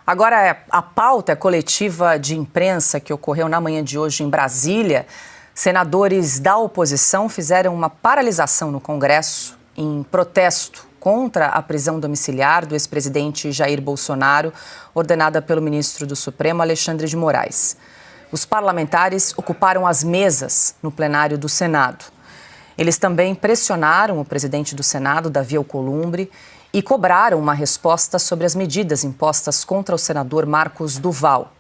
Agora, a pauta é coletiva de imprensa que ocorreu na manhã de hoje em Brasília. Senadores da oposição fizeram uma paralisação no Congresso em protesto contra a prisão domiciliar do ex-presidente Jair Bolsonaro, ordenada pelo ministro do Supremo, Alexandre de Moraes. Os parlamentares ocuparam as mesas no plenário do Senado. Eles também pressionaram o presidente do Senado, Davi Alcolumbre, e cobraram uma resposta sobre as medidas impostas contra o senador Marcos Duval.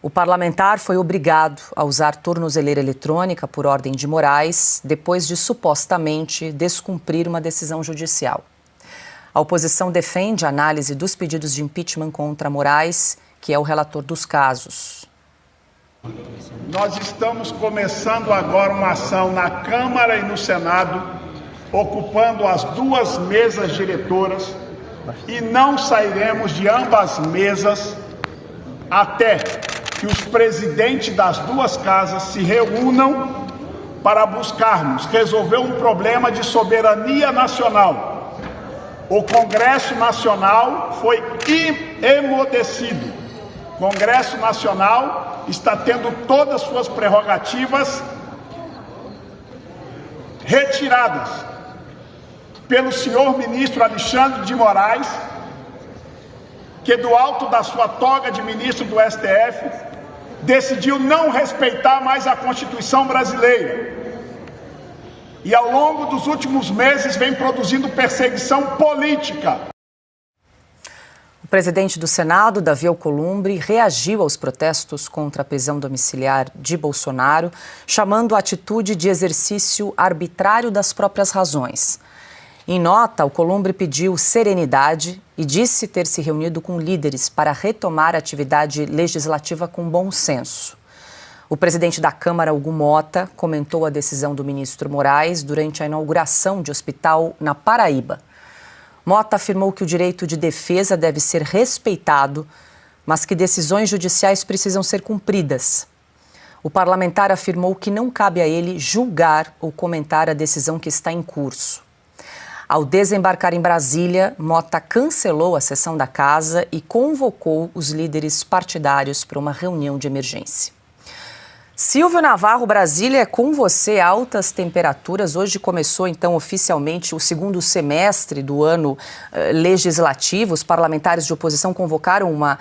O parlamentar foi obrigado a usar tornozeleira eletrônica por ordem de Moraes, depois de supostamente descumprir uma decisão judicial. A oposição defende a análise dos pedidos de impeachment contra Moraes, que é o relator dos casos. Nós estamos começando agora uma ação na Câmara e no Senado, ocupando as duas mesas diretoras, e não sairemos de ambas mesas até que os presidentes das duas casas se reúnam para buscarmos resolver um problema de soberania nacional. O Congresso Nacional foi emudecido. O Congresso Nacional está tendo todas as suas prerrogativas retiradas pelo senhor ministro Alexandre de Moraes, que do alto da sua toga de ministro do STF, decidiu não respeitar mais a Constituição brasileira. E ao longo dos últimos meses vem produzindo perseguição política. O presidente do Senado, Davi Alcolumbre, reagiu aos protestos contra a prisão domiciliar de Bolsonaro, chamando a atitude de exercício arbitrário das próprias razões. Em nota, Alcolumbre pediu serenidade e disse ter se reunido com líderes para retomar a atividade legislativa com bom senso. O presidente da Câmara, Hugo Motta, comentou a decisão do ministro Moraes durante a inauguração de hospital na Paraíba. Motta afirmou que o direito de defesa deve ser respeitado, mas que decisões judiciais precisam ser cumpridas. O parlamentar afirmou que não cabe a ele julgar ou comentar a decisão que está em curso. Ao desembarcar em Brasília, Motta cancelou a sessão da casa e convocou os líderes partidários para uma reunião de emergência. Silvio Navarro, Brasília, é com você. Altas temperaturas. Hoje começou, então, oficialmente o segundo semestre do ano legislativo. Os parlamentares de oposição convocaram uma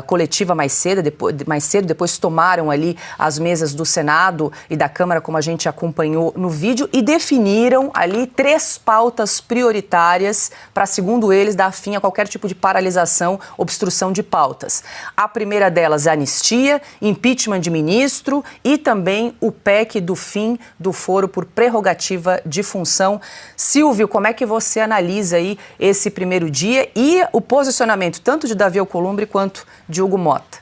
coletiva mais cedo, depois tomaram ali as mesas do Senado e da Câmara, como a gente acompanhou no vídeo, e definiram ali 3 pautas prioritárias para, segundo eles, dar fim a qualquer tipo de paralisação, obstrução de pautas. A primeira delas é a anistia, impeachment de ministro, e também o PEC do fim do foro por prerrogativa de função. Silvio, como é que você analisa aí esse primeiro dia e o posicionamento tanto de Davi Alcolumbre quanto de Hugo Motta?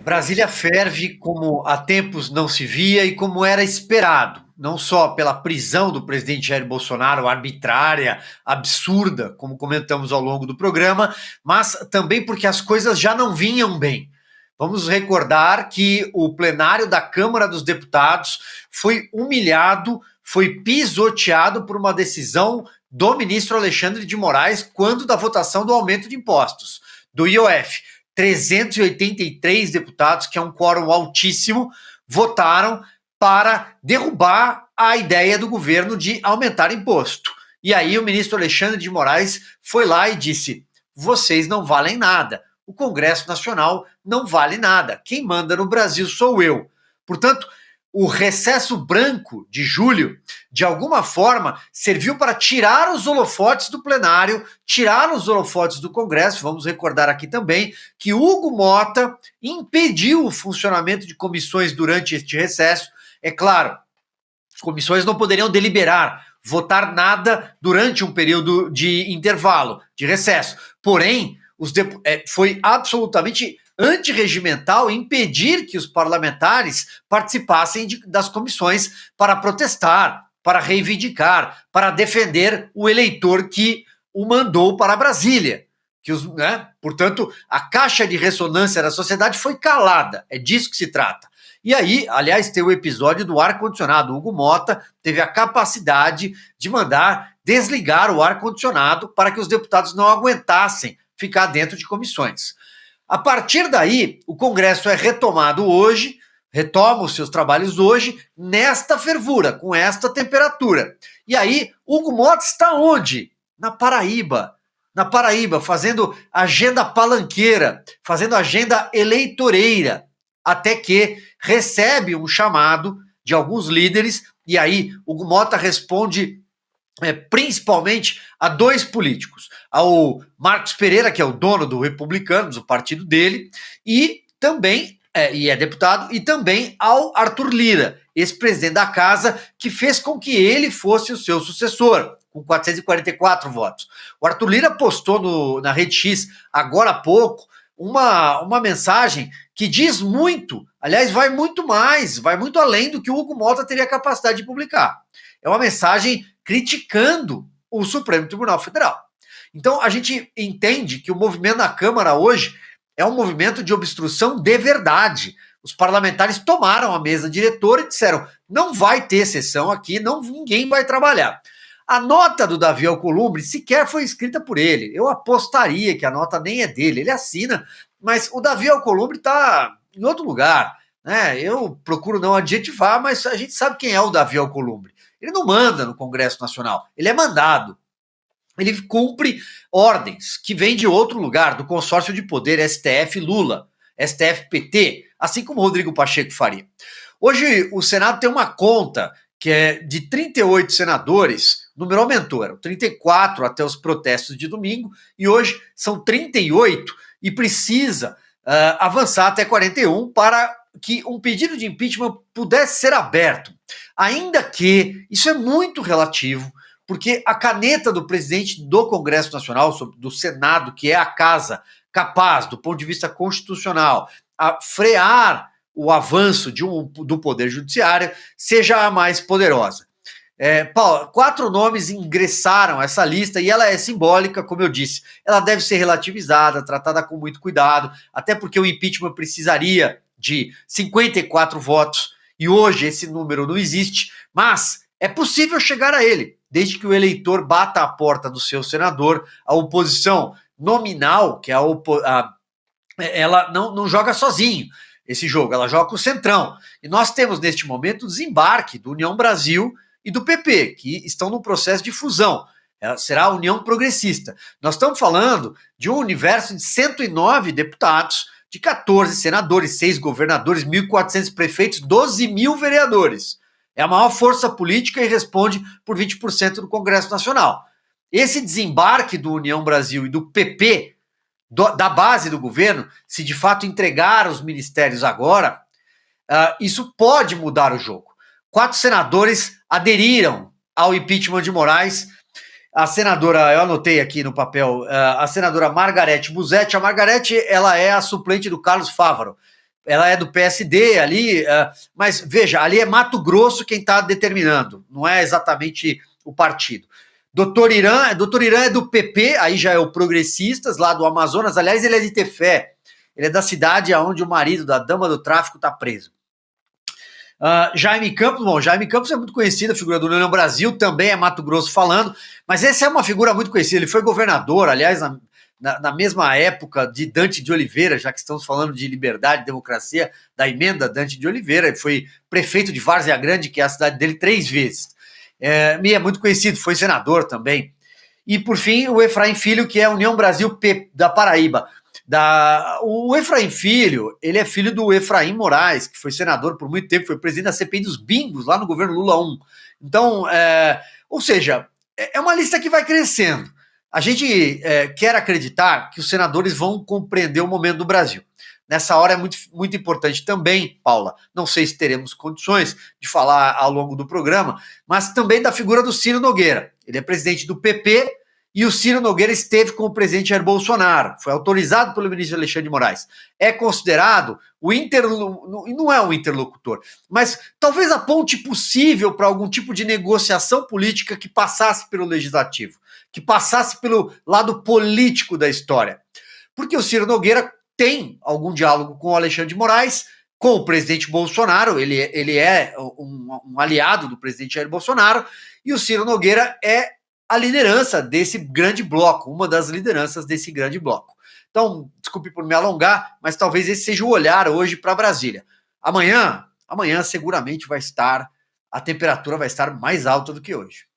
Brasília ferve como há tempos não se via e como era esperado, não só pela prisão do presidente Jair Bolsonaro, arbitrária, absurda, como comentamos ao longo do programa, mas também porque as coisas já não vinham bem. Vamos recordar que o plenário da Câmara dos Deputados foi humilhado, foi pisoteado por uma decisão do ministro Alexandre de Moraes quando da votação do aumento de impostos, do IOF. 383 deputados, que é um quórum altíssimo, votaram para derrubar a ideia do governo de aumentar imposto. E aí o ministro Alexandre de Moraes foi lá e disse: vocês não valem nada. O Congresso Nacional não vale nada. Quem manda no Brasil sou eu. Portanto, o recesso branco de julho, de alguma forma, serviu para tirar os holofotes do plenário, tirar os holofotes do Congresso. Vamos recordar aqui também que Hugo Motta impediu o funcionamento de comissões durante este recesso. É claro, as comissões não poderiam deliberar, votar nada durante um período de intervalo, de recesso. Porém, foi absolutamente antirregimental impedir que os parlamentares participassem das comissões para protestar, para reivindicar, para defender o eleitor que o mandou para Brasília. Portanto, a caixa de ressonância da sociedade foi calada, é disso que se trata. E aí, aliás, tem o episódio do ar-condicionado. O Hugo Motta teve a capacidade de mandar desligar o ar-condicionado para que os deputados não aguentassem ficar dentro de comissões. A partir daí, o Congresso é retomado hoje, retoma os seus trabalhos hoje, nesta fervura, com esta temperatura. E aí, Hugo Mota está onde? Na Paraíba, fazendo agenda palanqueira, fazendo agenda eleitoreira, até que recebe um chamado de alguns líderes, e aí Hugo Mota responde principalmente a dois políticos, ao Marcos Pereira, que é o dono do Republicanos, o partido dele, e também, e é deputado, e também ao Arthur Lira, ex-presidente da casa, que fez com que ele fosse o seu sucessor, com 444 votos. O Arthur Lira postou na Rede X, agora há pouco, uma mensagem que diz muito, aliás, vai muito mais, vai muito além do que o Hugo Mota teria capacidade de publicar. É uma mensagem criticando o Supremo Tribunal Federal. Então, a gente entende que o movimento na Câmara hoje é um movimento de obstrução de verdade. Os parlamentares tomaram a mesa diretora e disseram, não vai ter sessão aqui, ninguém vai trabalhar. A nota do Davi Alcolumbre sequer foi escrita por ele. Eu apostaria que a nota nem é dele. Ele assina, mas o Davi Alcolumbre está em outro lugar, né? Eu procuro não adjetivar, mas a gente sabe quem é o Davi Alcolumbre. Ele não manda no Congresso Nacional, ele é mandado. Ele cumpre ordens que vêm de outro lugar, do consórcio de poder STF Lula, STF PT, assim como Rodrigo Pacheco faria. Hoje o Senado tem uma conta que é de 38 senadores, o número aumentou, eram 34 até os protestos de domingo, e hoje são 38 e precisa avançar até 41 para que um pedido de impeachment pudesse ser aberto. Ainda que isso é muito relativo, porque a caneta do presidente do Congresso Nacional, do Senado, que é a casa capaz, do ponto de vista constitucional, a frear o avanço do Poder Judiciário, seja a mais poderosa. Paula, 4 nomes ingressaram a essa lista e ela é simbólica, como eu disse. Ela deve ser relativizada, tratada com muito cuidado, até porque o impeachment precisaria de 54 votos e hoje esse número não existe, mas é possível chegar a ele, desde que o eleitor bata a porta do seu senador. A oposição nominal, que ela não joga sozinho esse jogo, ela joga com o Centrão. E nós temos neste momento o desembarque do União Brasil e do PP, que estão no processo de fusão. Será a União Progressista. Nós estamos falando de um universo de 109 deputados, de 14 senadores, 6 governadores, 1.400 prefeitos, 12 mil vereadores. É a maior força política e responde por 20% do Congresso Nacional. Esse desembarque do União Brasil e do PP, da base do governo, se de fato entregar os ministérios agora, isso pode mudar o jogo. 4 senadores aderiram ao impeachment de Moraes. A senadora, eu anotei aqui no papel, a senadora Margarete Busetti. A Margarete, ela é a suplente do Carlos Fávaro. Ela é do PSD ali, mas veja, ali é Mato Grosso quem está determinando, não é exatamente o partido. Doutor Irã é do PP, aí já é o Progressistas, lá do Amazonas. Aliás, ele é de Tefé, ele é da cidade onde o marido da dama do tráfico está preso. Jaime Campos é muito conhecido, a figura do União Brasil, também é Mato Grosso falando, mas essa é uma figura muito conhecida. Ele foi governador, aliás, na mesma época de Dante de Oliveira, já que estamos falando de liberdade e democracia, da emenda Dante de Oliveira. Ele foi prefeito de Várzea Grande, que é a cidade dele, 3 vezes. É muito conhecido, foi senador também. E, por fim, o Efraim Filho, que é a União Brasil da Paraíba. O Efraim Filho, ele é filho do Efraim Moraes, que foi senador por muito tempo, foi presidente da CPI dos bingos, lá no governo Lula 1. Então, ou seja, é uma lista que vai crescendo. A gente quer acreditar que os senadores vão compreender o momento do Brasil. Nessa hora é muito, muito importante também, Paula, não sei se teremos condições de falar ao longo do programa, mas também da figura do Ciro Nogueira. Ele é presidente do PP e o Ciro Nogueira esteve com o presidente Jair Bolsonaro, foi autorizado pelo ministro Alexandre de Moraes. É considerado não é um interlocutor, mas talvez a ponte possível para algum tipo de negociação política que passasse pelo legislativo, que passasse pelo lado político da história. Porque o Ciro Nogueira tem algum diálogo com o Alexandre de Moraes, com o presidente Bolsonaro, ele é um aliado do presidente Jair Bolsonaro, e o Ciro Nogueira é a liderança desse grande bloco, uma das lideranças desse grande bloco. Então, desculpe por me alongar, mas talvez esse seja o olhar hoje para Brasília. Amanhã seguramente a temperatura vai estar mais alta do que hoje.